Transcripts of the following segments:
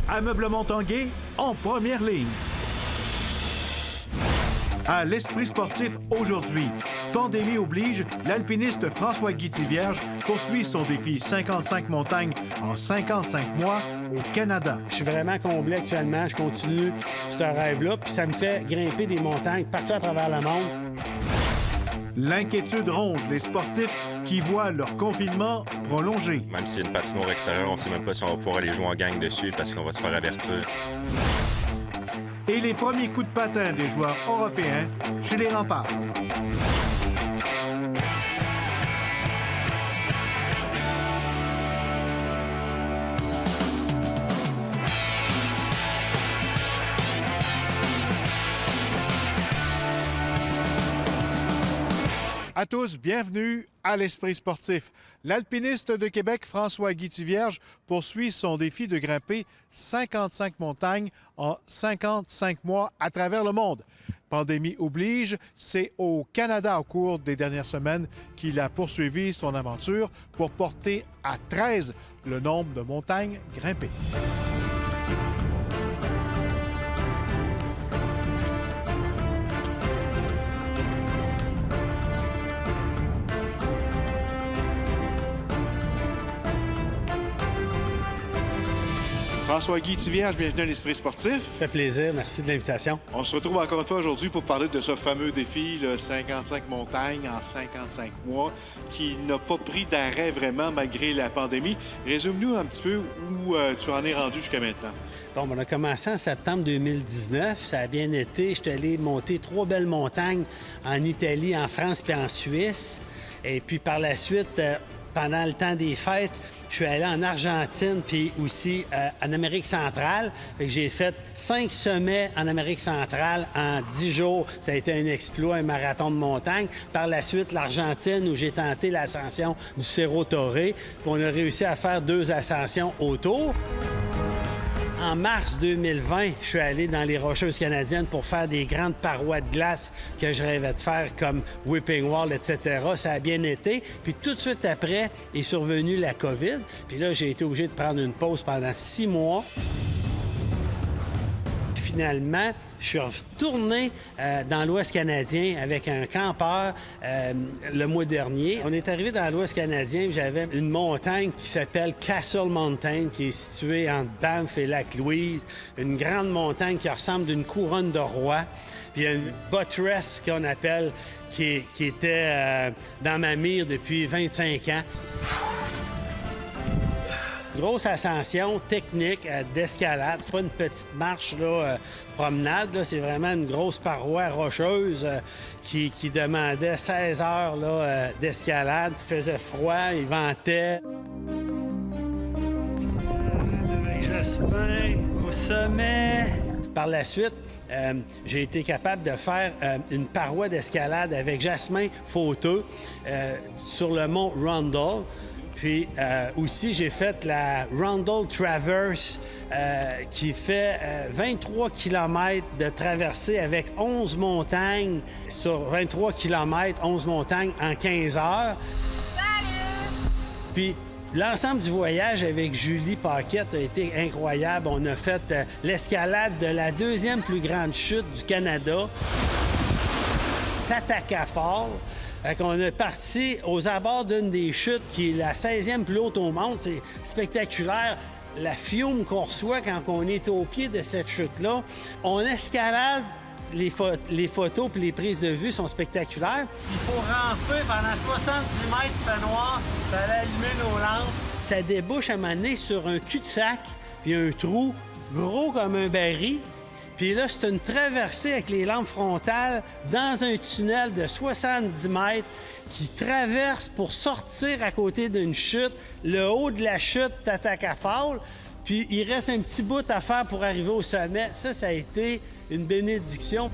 Ameublement Tanguay en première ligne. À l'Esprit sportif aujourd'hui, pandémie oblige, l'alpiniste François-Guy Thivierge poursuit son défi 55 montagnes en 55 mois au Canada. Je suis vraiment comblé actuellement. Je continue ce rêve-là, puis ça me fait grimper des montagnes partout à travers le monde. L'inquiétude ronge les sportifs qui voient leur confinement prolongé. Même s'il y a une patinoire extérieure, on ne sait même pas si on va pouvoir aller jouer en gang dessus parce qu'on va se faire avertir. Et les premiers coups de patin des joueurs européens chez les Remparts. À tous, bienvenue à l'Esprit sportif. L'alpiniste de Québec, François-Guy Thivierge, poursuit son défi de grimper 55 montagnes en 55 mois à travers le monde. Pandémie oblige, c'est au Canada au cours des dernières semaines qu'il a poursuivi son aventure pour porter à 13 le nombre de montagnes grimpées. François-Guy Thivierge, bienvenue à l'Esprit sportif. Ça fait plaisir. Merci de l'invitation. On se retrouve encore une fois aujourd'hui pour parler de ce fameux défi, le 55 montagnes en 55 mois, qui n'a pas pris d'arrêt vraiment malgré la pandémie. Résume-nous un petit peu où tu en es rendu jusqu'à maintenant. Bon, on a commencé en septembre 2019. Ça a bien été. Je suis allé monter 3 belles montagnes en Italie, en France puis en Suisse. Et puis par la suite, pendant le temps des fêtes, je suis allé en Argentine puis aussi en Amérique centrale. J'ai fait 5 sommets en Amérique centrale en 10 jours. Ça a été un exploit, un marathon de montagne. Par la suite, l'Argentine, où j'ai tenté l'ascension du Cerro Torre. Puis on a réussi à faire 2 ascensions autour. En mars 2020, je suis allé dans les Rocheuses canadiennes pour faire des grandes parois de glace que je rêvais de faire, comme Whipping Wall, etc. Ça a bien été. Puis tout de suite après est survenue la COVID. Puis là, j'ai été obligé de prendre une pause pendant 6 mois. Finalement, je suis retourné dans l'Ouest canadien avec un campeur le mois dernier. On est arrivé dans l'Ouest canadien, j'avais une montagne qui s'appelle Castle Mountain, qui est située entre Banff et Lac-Louise. Une grande montagne qui ressemble d'une couronne de roi. Puis il y a une buttress qu'on appelle, qui était dans ma mire depuis 25 ans. Grosse ascension technique d'escalade. C'est pas une petite marche là, promenade, là. C'est vraiment une grosse paroi rocheuse qui demandait 16 heures là, d'escalade. Il faisait froid, il ventait. Jasmin au sommet. Par la suite, j'ai été capable de faire une paroi d'escalade avec Jasmin Fauteux sur le mont Rundle. Puis aussi, j'ai fait la Rundle Traverse qui fait 23 km de traversée avec 11 montagnes sur 23 km, 11 montagnes en 15 heures. Salut! Puis l'ensemble du voyage avec Julie Paquette a été incroyable. On a fait l'escalade de la 2e plus grande chute du Canada, Tataka Fall. On est parti aux abords d'une des chutes qui est la 16e plus haute au monde. C'est spectaculaire. La fiume qu'on reçoit quand on est au pied de cette chute-là. On escalade, les photos puis les prises de vue sont spectaculaires. Il faut ramper pendant 70 mètres, il fait noir, il fallait allumer nos lampes. Ça débouche à un moment donné sur un cul-de-sac, puis un trou gros comme un baril. Puis là, c'est une traversée avec les lampes frontales dans un tunnel de 70 mètres qui traverse pour sortir à côté d'une chute, le haut de la chute Tataka Fall. Puis il reste un petit bout à faire pour arriver au sommet. Ça a été une bénédiction.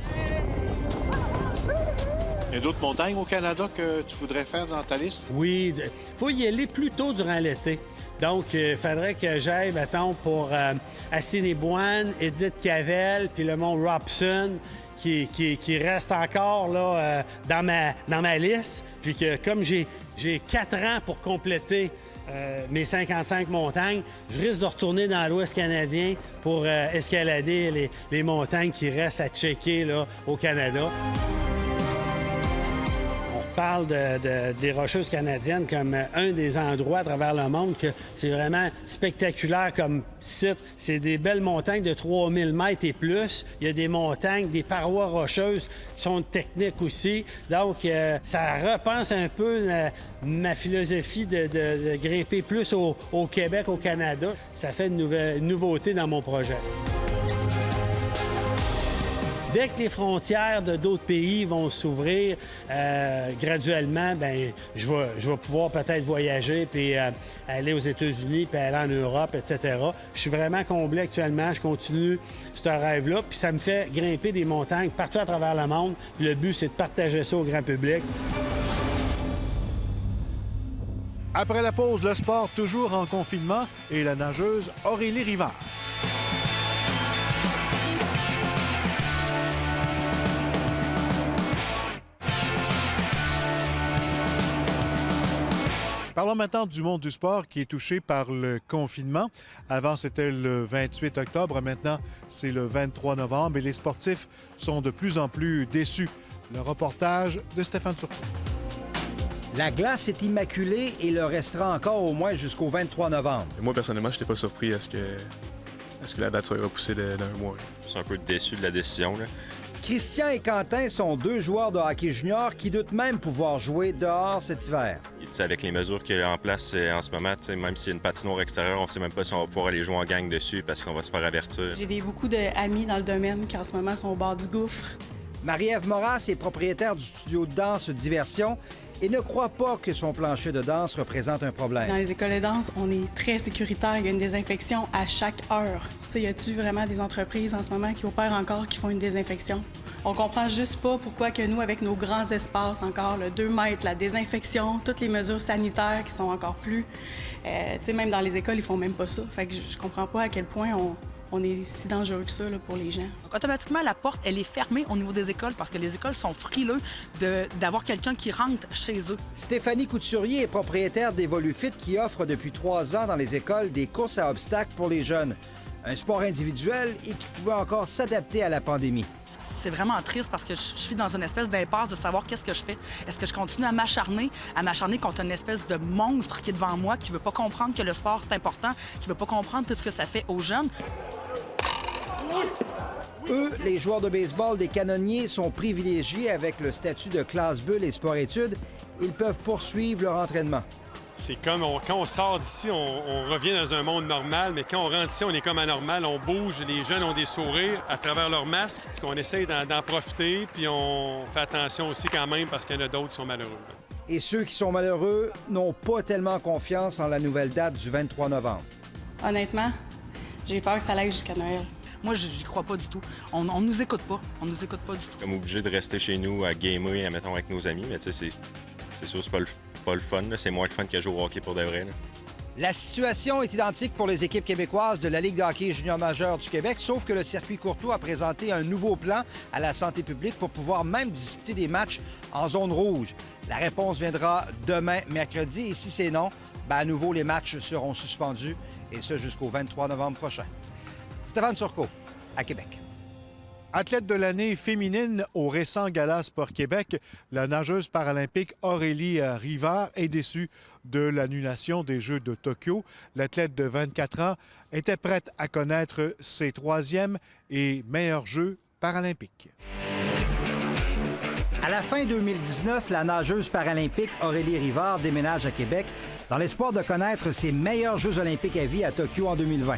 Il y a d'autres montagnes au Canada que tu voudrais faire dans ta liste? Oui, il faut y aller plus tôt durant l'été. Donc, il faudrait que j'aille, mettons, pour Assiniboine, Edith Cavell, puis le mont Robson, qui reste encore là, dans ma liste. Puis que comme j'ai 4 ans pour compléter mes 55 montagnes, je risque de retourner dans l'Ouest canadien pour escalader les montagnes qui restent à checker là, au Canada. On parle des Rocheuses canadiennes comme un des endroits à travers le monde que c'est vraiment spectaculaire comme site. C'est des belles montagnes de 3000 mètres et plus. Il y a des montagnes, des parois rocheuses qui sont techniques aussi. Donc, ça repense un peu ma philosophie de grimper plus au Québec, au Canada. Ça fait une nouveauté dans mon projet. Dès que les frontières de d'autres pays vont s'ouvrir graduellement, bien, je vais pouvoir peut-être voyager puis aller aux États-Unis puis aller en Europe, etc. Je suis vraiment comblé actuellement. Je continue ce rêve-là. Puis ça me fait grimper des montagnes partout à travers le monde. Puis le but, c'est de partager ça au grand public. Après la pause, le sport toujours en confinement et la nageuse Aurélie Rivard. Parlons maintenant du monde du sport qui est touché par le confinement. Avant, c'était le 28 octobre. Maintenant, c'est le 23 novembre et les sportifs sont de plus en plus déçus. Le reportage de Stéphane Turcot. La glace est immaculée et le restera encore au moins jusqu'au 23 novembre. Moi, personnellement, je n'étais pas surpris à ce que la date soit repoussée d'un mois. Je suis un peu déçu de la décision, là. Christian et Quentin sont deux joueurs de hockey junior qui doutent même pouvoir jouer dehors cet hiver. Et, avec les mesures qu'il y a en place en ce moment, même s'il y a une patinoire extérieure, on ne sait même pas si on va pouvoir aller jouer en gang dessus parce qu'on va se faire avertir. J'ai beaucoup d'amis dans le domaine qui en ce moment sont au bord du gouffre. Marie-Ève Moras est propriétaire du studio de danse Diversion et ne croit pas que son plancher de danse représente un problème. Dans les écoles de danse, on est très sécuritaire. Il y a une désinfection à chaque heure. Y a-t-il vraiment des entreprises en ce moment qui opèrent encore, qui font une désinfection? On comprend juste pas pourquoi que nous, avec nos grands espaces encore, le 2 mètres, la désinfection, toutes les mesures sanitaires qui sont encore plus... même dans les écoles, ils font même pas ça. Fait que je comprends pas à quel point on est si dangereux que ça là, pour les gens. Donc, automatiquement, la porte, elle est fermée au niveau des écoles parce que les écoles sont frileux d'avoir quelqu'un qui rentre chez eux. Stéphanie Couturier est propriétaire d'Evolufit qui offre depuis 3 ans dans les écoles des courses à obstacles pour les jeunes. Un sport individuel et qui pouvait encore s'adapter à la pandémie. C'est vraiment triste parce que je suis dans une espèce d'impasse de savoir qu'est-ce que je fais. Est-ce que je continue à m'acharner contre une espèce de monstre qui est devant moi, qui veut pas comprendre que le sport, c'est important, qui veut pas comprendre tout ce que ça fait aux jeunes? Eux, les joueurs de baseball des Canonniers, sont privilégiés avec le statut de classe bulle et sport-études. Ils peuvent poursuivre leur entraînement. C'est comme quand on sort d'ici, on revient dans un monde normal, mais quand on rentre ici, on est comme anormal, on bouge, les jeunes ont des sourires à travers leur masque. Parce qu'on essaye d'en profiter, puis on fait attention aussi quand même parce qu'il y en a d'autres qui sont malheureux. Et ceux qui sont malheureux n'ont pas tellement confiance en la nouvelle date du 23 novembre. Honnêtement, j'ai peur que ça aille jusqu'à Noël. Moi, j'y crois pas du tout. On nous écoute pas. On nous écoute pas du tout. Comme obligé de rester chez nous à gamer, mettons, avec nos amis, mais tu sais, c'est sûr, c'est pas le fun. C'est moins le fun que jouer au hockey pour de vrai. Là. La situation est identique pour les équipes québécoises de la Ligue de hockey junior majeur du Québec, sauf que le circuit Courtois a présenté un nouveau plan à la santé publique pour pouvoir même disputer des matchs en zone rouge. La réponse viendra demain, mercredi, et si c'est non, à nouveau, les matchs seront suspendus, et ce jusqu'au 23 novembre prochain. Stéphane Turcot, à Québec. Athlète de l'année féminine au récent Gala Sport Québec, la nageuse paralympique Aurélie Rivard est déçue de l'annulation des Jeux de Tokyo. L'athlète de 24 ans était prête à connaître ses 3e et meilleurs Jeux paralympiques. À la fin 2019, la nageuse paralympique Aurélie Rivard déménage à Québec dans l'espoir de connaître ses meilleurs Jeux olympiques à vie à Tokyo en 2020.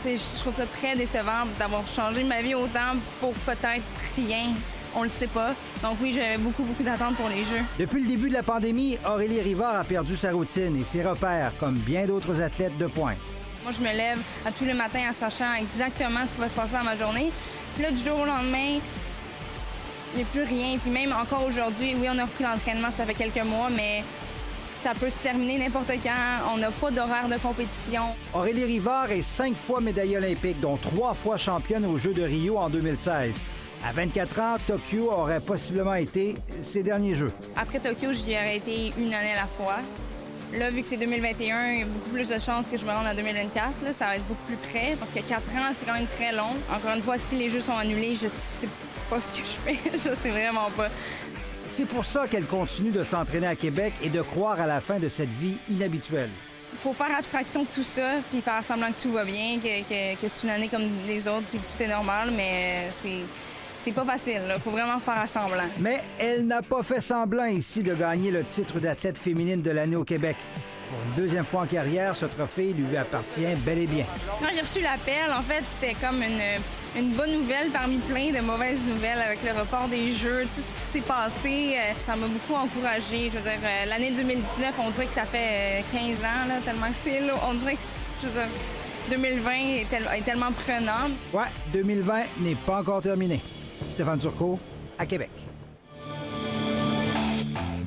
Je trouve ça très décevant d'avoir changé ma vie autant pour peut-être rien. On le sait pas. Donc oui, j'avais beaucoup d'attentes pour les Jeux. Depuis le début de la pandémie, Aurélie Rivard a perdu sa routine et ses repères, comme bien d'autres athlètes de pointe. Moi, je me lève à tous les matins en sachant exactement ce qui va se passer dans ma journée. Puis là, du jour au lendemain, il n'y a plus rien. Puis même encore aujourd'hui, oui, on a repris l'entraînement, ça fait quelques mois, mais ça peut se terminer n'importe quand. On n'a pas d'horaire de compétition. Aurélie Rivard est 5 fois médaillée olympique, dont 3 fois championne aux Jeux de Rio en 2016. À 24 ans, Tokyo aurait possiblement été ses derniers Jeux. Après Tokyo, j'y aurais été une année à la fois. Là, vu que c'est 2021, il y a beaucoup plus de chances que je me rende en 2024. Là, ça va être beaucoup plus près parce que 4 ans, c'est quand même très long. Encore une fois, si les Jeux sont annulés, je sais pas ce que je fais. Je sais vraiment pas. C'est pour ça qu'elle continue de s'entraîner à Québec et de croire à la fin de cette vie inhabituelle. Il faut faire abstraction de tout ça, puis faire semblant que tout va bien, que c'est une année comme les autres, puis que tout est normal, mais c'est pas facile. Il faut vraiment faire semblant. Mais elle n'a pas fait semblant ici de gagner le titre d'athlète féminine de l'année au Québec. Pour une deuxième fois en carrière, ce trophée lui appartient bel et bien. Quand j'ai reçu l'appel, en fait, c'était comme une bonne nouvelle parmi plein de mauvaises nouvelles avec le report des Jeux, tout ce qui s'est passé. Ça m'a beaucoup encouragée. Je veux dire, l'année 2019, on dirait que ça fait 15 ans, là, tellement que c'est là. On dirait que, je veux dire, 2020 est tellement prenante. Ouais, 2020 n'est pas encore terminé. Stéphane Turcot, à Québec.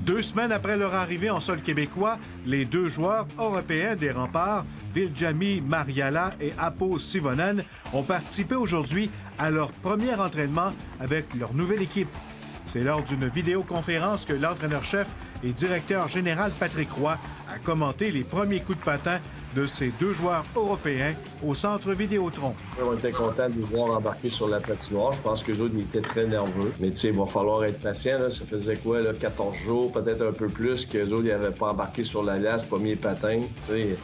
2 semaines après leur arrivée en sol québécois, les 2 joueurs européens des Remparts, Viljami Mariala et Apo Sivonen, ont participé aujourd'hui à leur premier entraînement avec leur nouvelle équipe. C'est lors d'une vidéoconférence que l'entraîneur-chef et directeur général Patrick Roy a commenté les premiers coups de patin de ces 2 joueurs européens au centre Vidéotron. On était contents de les voir embarquer sur la patinoire. Je pense qu'eux autres, ils étaient très nerveux. Mais tu sais, il va falloir être patient. Là. Ça faisait quoi, là, 14 jours, peut-être un peu plus, qu'eux autres, ils n'avaient pas embarqué sur la glace, premier patin. Tu sais.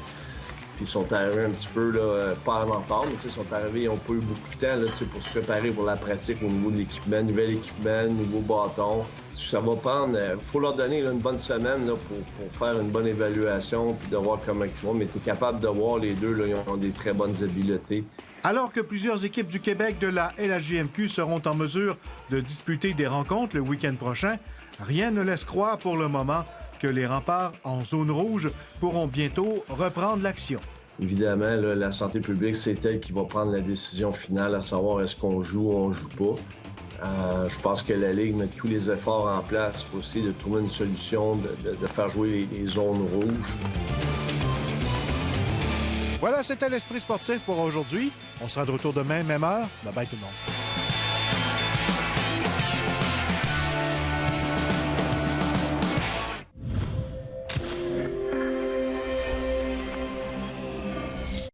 Puis ils sont arrivés un petit peu, là, pas en retard, mais ils sont arrivés, ils n'ont pas eu beaucoup de temps là, pour se préparer pour la pratique au niveau de l'équipement, nouvel équipement, nouveau bâton. Ça va prendre, faut leur donner là, une bonne semaine là, pour faire une bonne évaluation puis de voir comment ils vont. Mais tu es capable de voir les deux, là, ils ont des très bonnes habiletés. Alors que plusieurs équipes du Québec de la LHJMQ seront en mesure de disputer des rencontres le week-end prochain, rien ne laisse croire pour le moment que les Remparts en zone rouge pourront bientôt reprendre l'action. Évidemment, là, la santé publique, c'est elle qui va prendre la décision finale à savoir est-ce qu'on joue ou on joue pas. Je pense que la Ligue met tous les efforts en place pour essayer de trouver une solution, de faire jouer les zones rouges. Voilà, c'était l'Esprit sportif pour aujourd'hui. On sera de retour demain, même heure. Bye bye tout le monde.